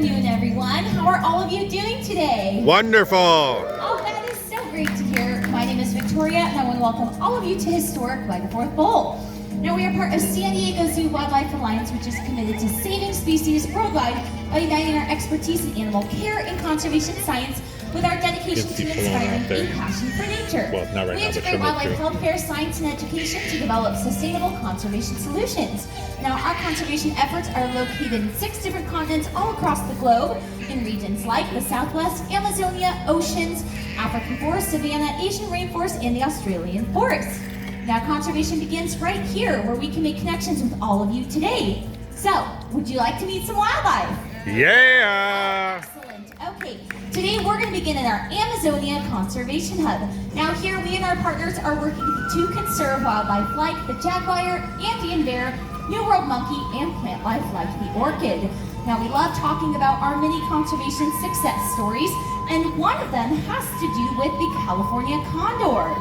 afternoon, everyone. How are all of you doing today? Wonderful. Oh, that is so great to hear. My name is Victoria, and I want to welcome all of you to historic by the Fourth Bowl. Now, we are part of San Diego Zoo Wildlife Alliance, which is committed to saving species worldwide by uniting our expertise in animal care and conservation science with our dedication to inspiring a passion for nature. Well, not right we now, but integrate wildlife healthcare, science, and education to develop sustainable conservation solutions. Now, our conservation efforts are located in 6 different continents all across the globe, in regions like the Southwest, Amazonia, oceans, African forest, savanna, Asian rainforest, and the Australian forest. Now, conservation begins right here, where we can make connections with all of you today. So, would you like to meet some wildlife? Yeah. Excellent. Okay, today we're going to begin in our Amazonia Conservation Hub. Now, here we and our partners are working to conserve wildlife like the jaguar, Andean bear, New World monkey, and plant life like the orchid. Now, we love talking about our many conservation success stories, and one of them has to do with the California condor.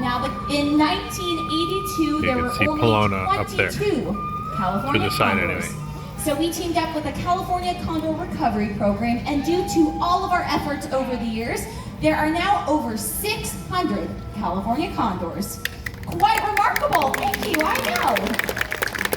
Now, in 1982, there were only 22 California to the side condors. anyway. So we teamed up with the California Condor Recovery Program, and due to all of our efforts over the years, there are now over 600 California condors. Quite remarkable, thank you, I know.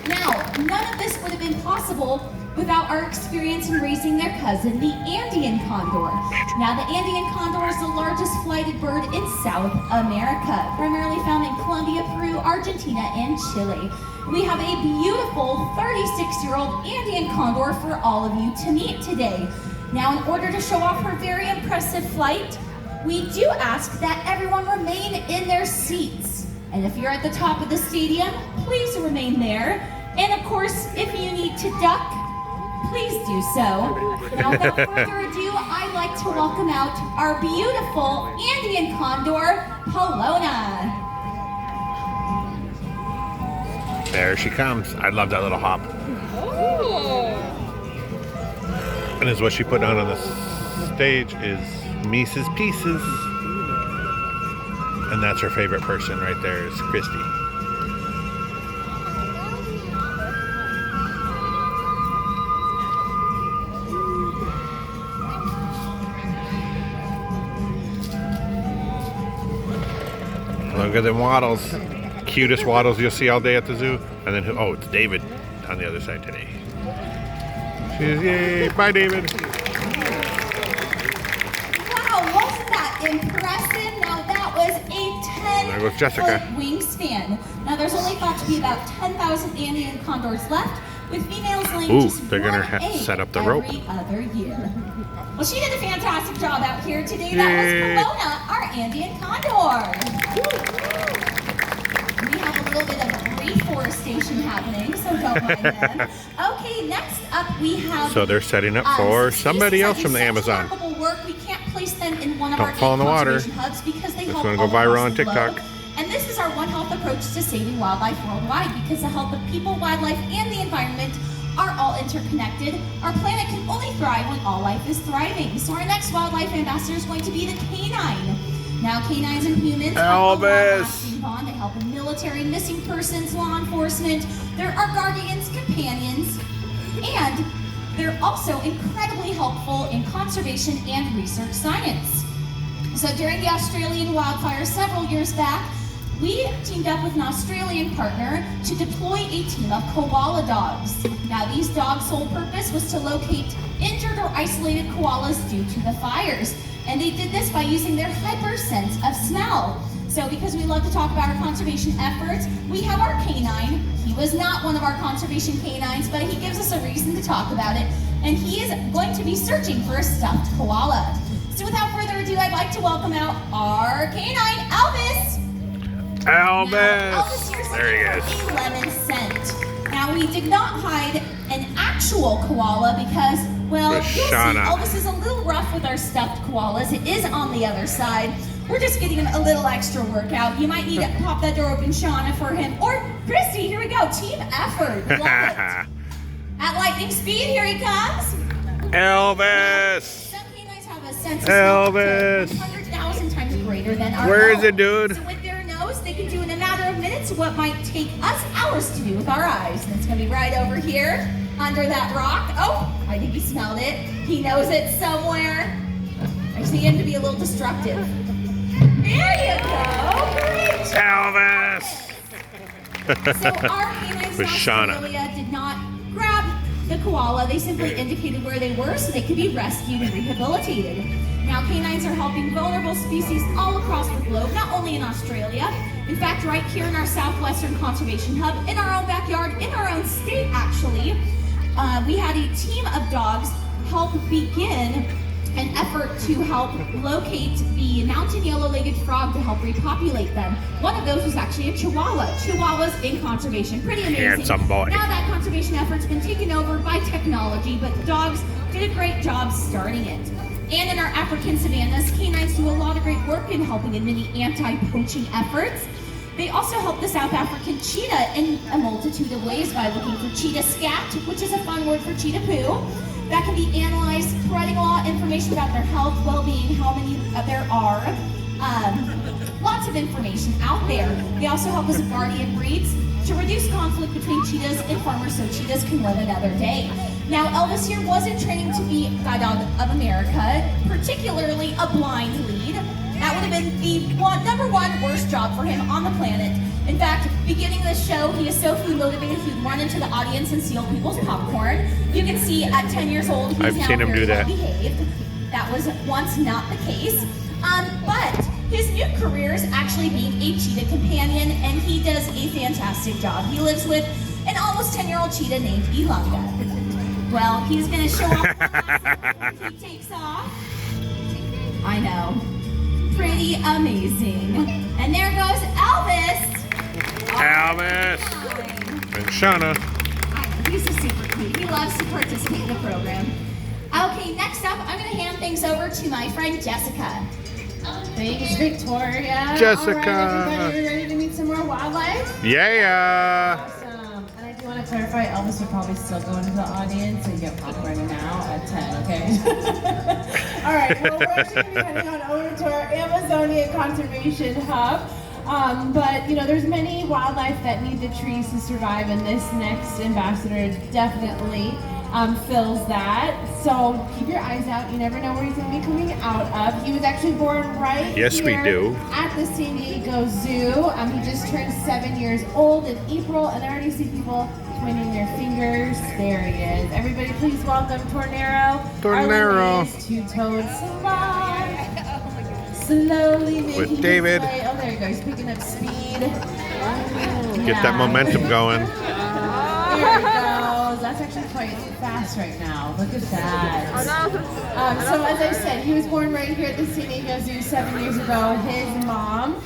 Now, none of this would have been possible without our experience in raising their cousin, the Andean condor. Now, the Andean condor is the largest flighted bird in South America, primarily found in Colombia, Peru, Argentina, and Chile. We have a beautiful 36-year-old Andean condor for all of you to meet today. Now, in order to show off her very impressive flight, we do ask that everyone remain in their seats. And if you're at the top of the stadium, please remain there. And of course, if you need to duck, please do so. Now, without further ado, I'd like to welcome out our beautiful Andean condor, Palona. There she comes. I love that little hop. Oh. And is what she put on the stage is Mises Pieces. And that's her favorite person right there is Christy. Look at them waddles. Cutest waddles you'll see all day at the zoo. And then, oh, it's David on the other side today. She's, yay, bye David. Wow, wasn't that impressive? Now that was a 10 There goes Jessica. foot wingspan. Now there's only thought to be about 10,000 Andean condors left, with females laying just they're gonna one egg set up the rope. every other year. Well, she did a fantastic job out here today. That was Palona, our Andean condor. We have a little bit of reforestation happening, so don't mind them. Okay, next up we have. So they're setting up for somebody else from the Amazon. Work. We can't place them in one of Don't our fall in the water. conservation hubs because they It's help gonna go all viral across on the TikTok. globe. And this is our One Health approach to saving wildlife worldwide, because the health of people, wildlife, and the environment are all interconnected. Our planet can only thrive when all life is thriving. So our next wildlife ambassador is going to be the canine. Now, canines and humans have a long-lasting bond. They help in military, missing persons, law enforcement. They're our guardians, companions, and they're also incredibly helpful in conservation and research science. So during the Australian wildfire several years back, we teamed up with an Australian partner to deploy a team of koala dogs. Now, these dogs' sole purpose was to locate injured or isolated koalas due to the fires. And they did this by using their hyper sense of smell. So because we love to talk about our conservation efforts, we have our canine. He was not one of our conservation canines, but he gives us a reason to talk about it. And he is going to be searching for a stuffed koala. So without further ado, I'd like to welcome out our canine, Elvis. Elvis! Now, Elvis, you're There he is. a lemon scent. Now, we did not hide an actual koala because, well, you'll see Elvis is a little rough with our stuffed koalas. It is on the other side. We're just getting him a little extra workout. You might need to pop that door open, Shauna, for him. Or Christy, here we go. Team effort. Love it. At lightning speed, here he comes. Elvis! Some canines have a sense of smell 100,000 times greater than our Where is own. it, dude? So with their nose, they can do in a matter of minutes what might take us hours to do with our eyes. And it's going to be right over here under that rock. Oh, I think he smelled it. He knows it somewhere. I see him to be a little destructive. There you go. Great. Elvis! So our canines With in Shauna. Australia did not grab the koala. They simply indicated where they were so they could be rescued and rehabilitated. Now canines are helping vulnerable species all across the globe, not only in Australia. In fact, right here in our Southwestern Conservation Hub, in our own backyard, in our own state actually, we had a team of dogs help begin an effort to help locate the mountain yellow-legged frog to help repopulate them. One of those was actually a Chihuahua. Chihuahuas in conservation, pretty amazing. Handsome boy. Now that conservation effort's been taken over by technology, but the dogs did a great job starting it. And in our African savannas, canines do a lot of great work in helping in many anti-poaching efforts. They also help the South African cheetah in a multitude of ways by looking for cheetah scat, which is a fun word for cheetah poo. That can be analyzed, providing a lot of information about their health, well-being, how many there are. Lots of information out there. They also help as guardian breeds to reduce conflict between cheetahs and farmers so cheetahs can live another day. Now, Elvis here wasn't training to be Guide Dog of America, particularly a blind lead. That would have been the number one worst job for him on the planet. In fact, beginning the show, he is so food motivated, he'd run into the audience and steal people's popcorn. You can see at 10 years old, he's I've now seen him very do that. well behaved. That was once not the case. But his new career is actually being a cheetah companion, and he does a fantastic job. He lives with an almost 10-year-old cheetah named Ilanga. Well, he's gonna show off when he takes off. I know. Pretty amazing. And there goes Elvis. Elvis! And Shauna. I know, he's just super cute. He loves to participate in the program. Okay, next up, I'm going to hand things over to my friend Jessica. Thanks, Victoria. Jessica. All right, everybody, we ready to meet some more wildlife? Yeah! Awesome. And I do want to clarify, Elvis would probably still go into the audience and get popcorn now at 10, okay? All right, well, we're actually going to be heading on over to our Amazonia Conservation Hub. But, you know, there's many wildlife that need the trees to survive, and this next ambassador definitely fills that. So keep your eyes out. You never know where he's going to be coming out of. He was actually born right Yes, we here do. at the San Diego Zoo. He just turned 7 years old in April, and I already see people pointing their fingers. There he is. Everybody, please welcome Tornero. Tornero. Our two-toed sloth. Slowly making With his David. way. Oh, there you go. He's picking up speed. Get that momentum going. There he goes. That's actually quite fast right now. Look at that. So as I said, he was born right here at the San Diego Zoo 7 years ago. His mom,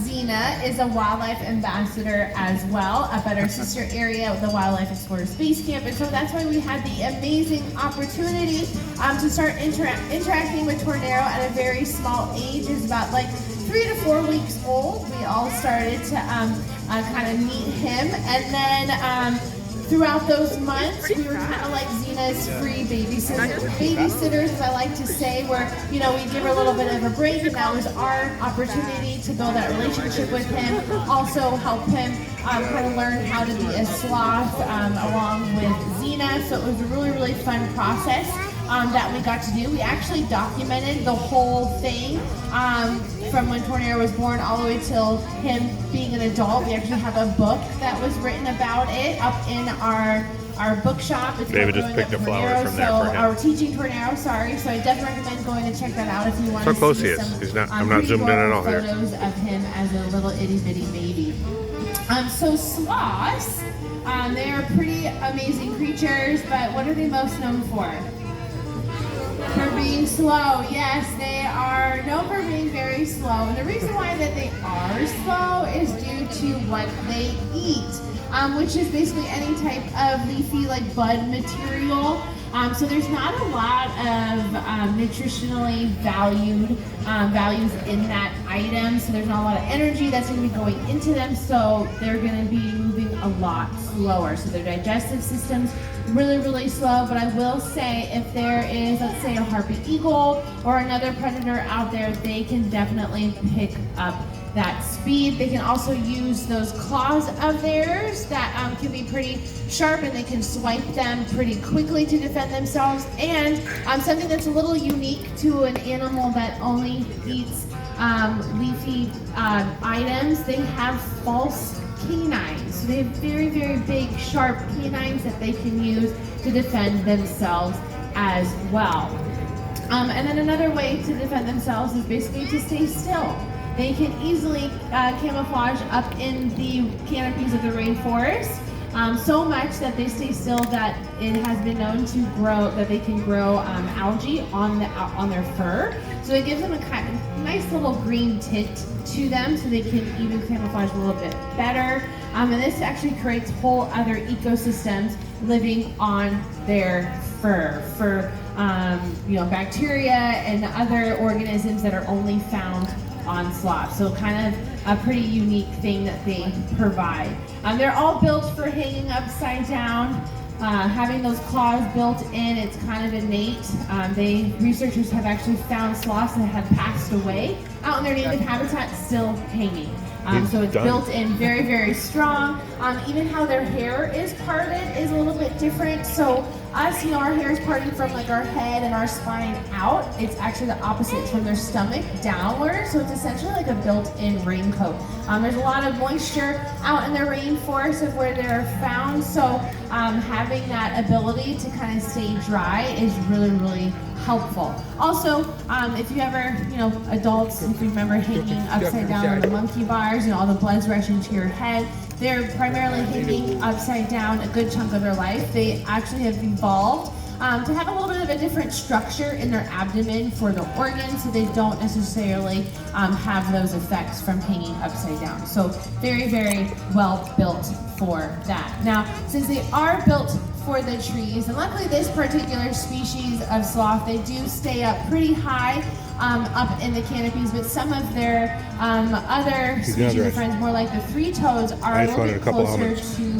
Zena, is a wildlife ambassador as well up at our sister area with the Wildlife Explorers Base Camp. And so that's why we had the amazing opportunity to start interacting with Tornero at a very small age. It's about like 3 to 4 weeks old. We all started to kind of meet him, and then throughout those months, we were kind of like Zena's free babysitters, as I like to say, where, you know, we give her a little bit of a break, and that was our opportunity to build that relationship with him, also help him kind of learn how to be a sloth along with Zena. So it was a really, really fun process that we got to do. We actually documented the whole thing from when Tornero was born all the way till him being an adult. We actually have a book that was written about it up in our bookshop. It's David called just Growing picked Up a flower Tornero, from there so for him. Our Teaching Tornero, sorry. So I definitely recommend going to check that out if you want So to close see he is. some He's not- I'm not pretty zoomed in at all here. photos of him as a little itty bitty baby. So sloths, they are pretty amazing creatures, but what are they most known for? For being slow. Yes, they are known for being very slow. And the reason why that they are slow is due to what they eat, which is basically any type of leafy, like bud material. So there's not a lot of nutritionally values in that item. So there's not a lot of energy that's going to be going into them. So they're going to be moving a lot slower. So their digestive system's really, really slow. But I will say if there is, let's say, a harpy eagle or another predator out there, they can definitely pick up that speed. They can also use those claws of theirs that can be pretty sharp, and they can swipe them pretty quickly to defend themselves. And something that's a little unique to an animal that only eats leafy items, they have false canines. So they have very, very big, sharp canines that they can use to defend themselves as well. And then another way to defend themselves is basically to stay still. They can easily camouflage up in the canopies of the rainforest, so much that they stay still that it has been known to grow, that they can grow algae on their fur. So it gives them a kind of nice little green tint to them, so they can even camouflage a little bit better. And this actually creates whole other ecosystems living on their fur for bacteria and other organisms that are only found on sloth. So kind of a pretty unique thing that they provide. They're all built for hanging upside down. Having those claws built in, it's kind of innate. Researchers have actually found sloths that have passed away out in their native habitat still hanging. So it's built in, very, very strong. Even how their hair is parted is a little bit different. So us, our hair is parted from like our head and our spine out. It's actually the opposite. It's from their stomach downward. So it's essentially like a built-in raincoat. There's a lot of moisture out in the rainforest of where they're found. So having that ability to kind of stay dry is really, really helpful. Also, if you ever, adults, if you remember hanging upside down on the monkey bars, all the blood's rushing to your head, they're primarily hanging upside down a good chunk of their life. They actually have evolved to have a little bit of a different structure in their abdomen for the organs, so they don't necessarily have those effects from hanging upside down. So very, very well built for that. Now, since they are built for the trees, and luckily this particular species of sloth, they do stay up pretty high up in the canopies, but some of their other species of friends, more like the three toads, are a little bit closer to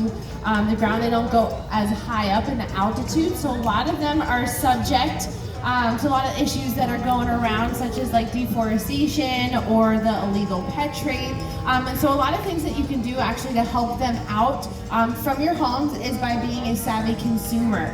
the ground. They don't go as high up in the altitude, so a lot of them are subject to a lot of issues that are going around, such as like deforestation or the illegal pet trade. And so a lot of things that you can do actually to help them out from your homes is by being a savvy consumer.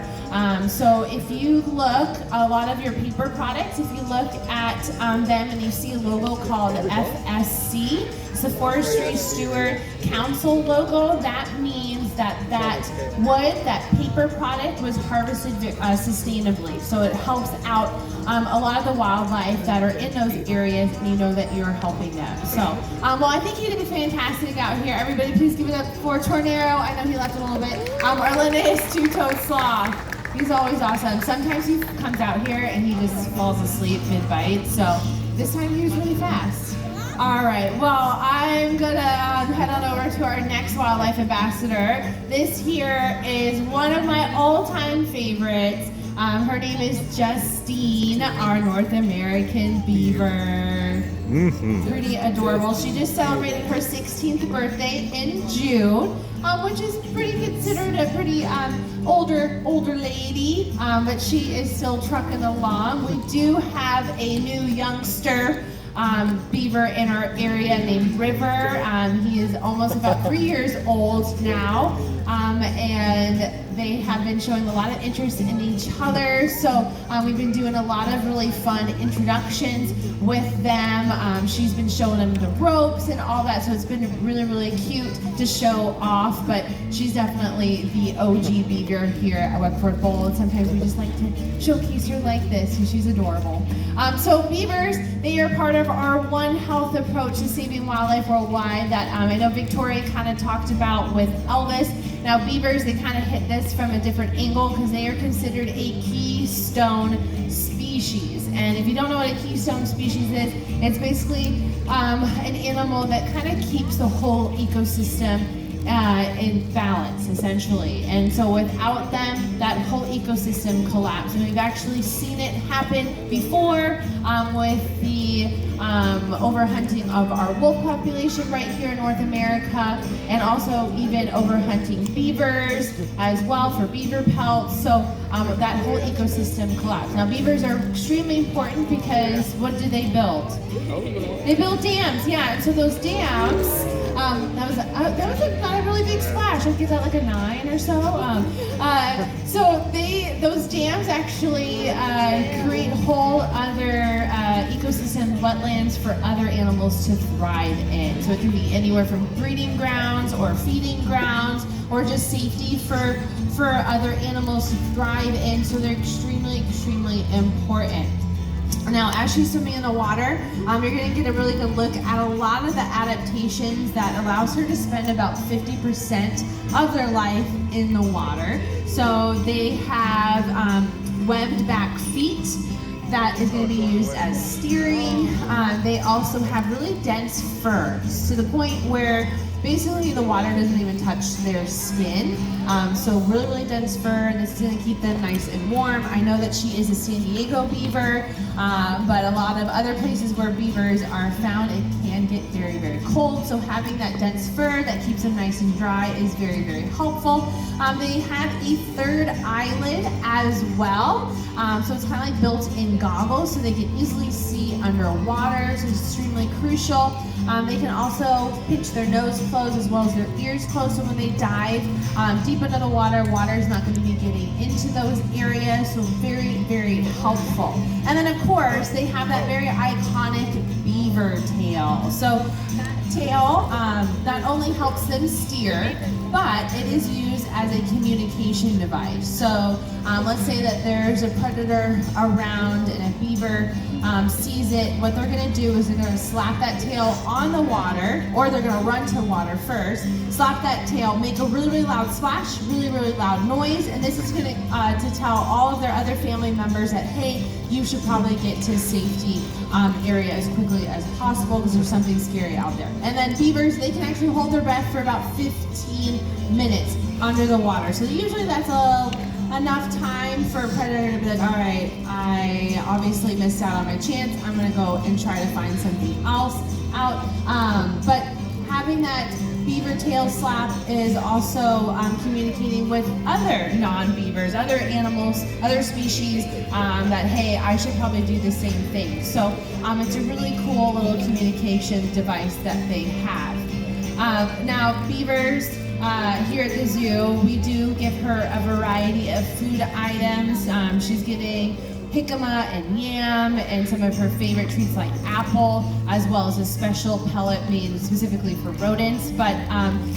So if you look, a lot of your paper products, if you look at them and you see a logo called FSC, it's the Forestry Steward Council logo, that means that that paper product was harvested sustainably. So it helps out a lot of the wildlife that are in those areas, and you know that you're helping them. So, well, I think he did fantastic out here. Everybody please give it up for Tornado. I know he left a little bit. Our Linnaeus two-toed sloth. He's always awesome. Sometimes he comes out here and he just falls asleep mid-bite. So this time he was really fast. All right, well, I'm gonna head on over to our next wildlife ambassador. This here is one of my all-time favorites. Her name is Justine, our North American beaver. Pretty adorable. She just celebrated her 16th birthday in June, which is pretty considered a pretty older lady, but she is still trucking along. We do have a new youngster beaver in our area named River. He is almost about 3 years old now, and they have been showing a lot of interest in each other. So we've been doing a lot of really fun introductions with them. She's been showing them the ropes and all that, so it's been really, really cute to show off. But she's definitely the OG beaver here at Webford Bowl, and sometimes we just like to showcase her like this, and she's adorable. So beavers, they are part of our One Health approach to saving wildlife worldwide that I know Victoria kind of talked about with Elvis. Now beavers, they kind of hit this from a different angle because they are considered a keystone species. And if you don't know what a keystone species is, it's basically an animal that kind of keeps the whole ecosystem in balance, essentially. And so without them, that whole ecosystem collapsed. And we've actually seen it happen before with the overhunting of our wolf population right here in North America, and also even overhunting beavers as well for beaver pelts. So that whole ecosystem collapsed. Now beavers are extremely important because what do they build? They build dams, yeah. And so those dams, that was not a really big splash. I'd give that like a 9 or so. So those dams actually create whole other ecosystem wetlands for other animals to thrive in. So it can be anywhere from breeding grounds or feeding grounds or just safety for other animals to thrive in. So they're extremely, extremely important. Now, as she's swimming in the water, you're going to get a really good look at a lot of the adaptations that allows her to spend about 50% of their life in the water. So they have webbed back feet that is going to be used as steering. They also have really dense fur to the point where basically the water doesn't even touch their skin. So really, really dense fur, and this is going to keep them nice and warm. I know that she is a San Diego beaver, but a lot of other places where beavers are found, it can get very, very cold. So having that dense fur that keeps them nice and dry is very, very helpful. They have a third eyelid as well. So it's kind of like built-in goggles, so they can easily see underwater, so it's extremely crucial. They can also pinch their nose closed as well as their ears closed, so when they dive deep into the water, water is not going to be getting into those areas, so very, very helpful. And then of course, they have that very iconic beaver tail. So that tail not only helps them steer, but it is used as a communication device. So let's say that there's a predator around and a beaver sees it. What they're going to do is they're going to slap that tail on the water, or they're going to run to the water first, slap that tail, make a really, really loud splash, really, really loud noise, and this is going to tell all of their other family members that, hey, you should probably get to safety area as quickly as possible because there's something scary out there. And then beavers, they can actually hold their breath for about 15 minutes under the water. So usually that's enough time for a predator to be like, all right, I obviously missed out on my chance. I'm gonna go and try to find something else out. But having that beaver tail slap is also communicating with other non-beavers, other animals, other species, that, hey, I should probably do the same thing. So it's a really cool little communication device that they have. Now, beavers, here at the zoo, we do give her a variety of food items. She's getting jicama and yam and some of her favorite treats like apple, as well as a special pellet made specifically for rodents. But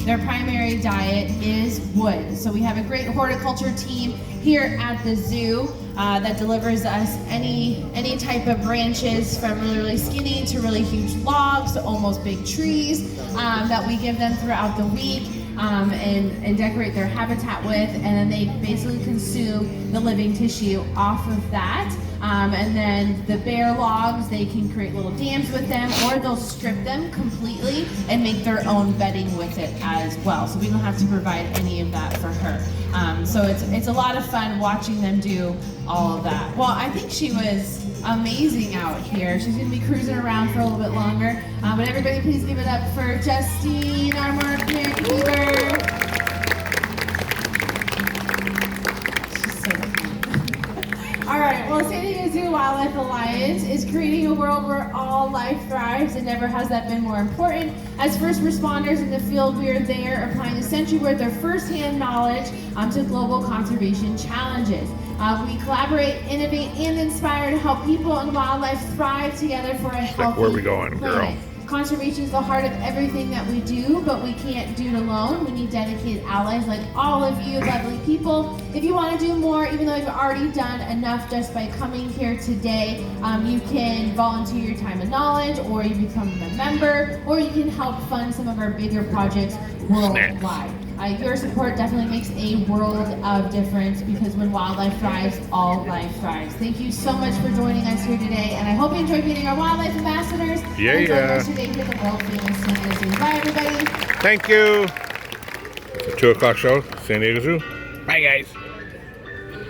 their primary diet is wood. So we have a great horticulture team here at the zoo that delivers us any type of branches, from really, really skinny to really huge logs to almost big trees, that we give them throughout the week. And decorate their habitat with, and then they basically consume the living tissue off of that. And then the bare logs, they can create little dams with them, or they'll strip them completely and make their own bedding with it as well. So we don't have to provide any of that for her. So it's a lot of fun watching them do all of that. Well, I think she was amazing out here. She's going to be cruising around for a little bit longer. But everybody please give it up for Justine, our North American beaver. She's so cute. All right, well, San Diego Zoo Wildlife Alliance is creating a world where all life thrives, and never has that been more important. As first responders in the field, we are there applying a century worth of first-hand knowledge to global conservation challenges. We collaborate, innovate, and inspire to help people and wildlife thrive together for a healthy Where are we going, girl? planet. Conservation is the heart of everything that we do, but we can't do it alone. We need dedicated allies like all of you lovely people. If you want to do more, even though you've already done enough just by coming here today, you can volunteer your time and knowledge, or you become a member, or you can help fund some of our bigger projects worldwide. Your support definitely makes a world of difference, because when wildlife thrives, all life thrives. Thank you so much for joining us here today, and I hope you enjoyed meeting our wildlife ambassadors. Yeah, and yeah. us today here at the world famous San Diego Zoo. Bye, everybody. Thank you. 2 o'clock show, San Diego Zoo. Bye, guys.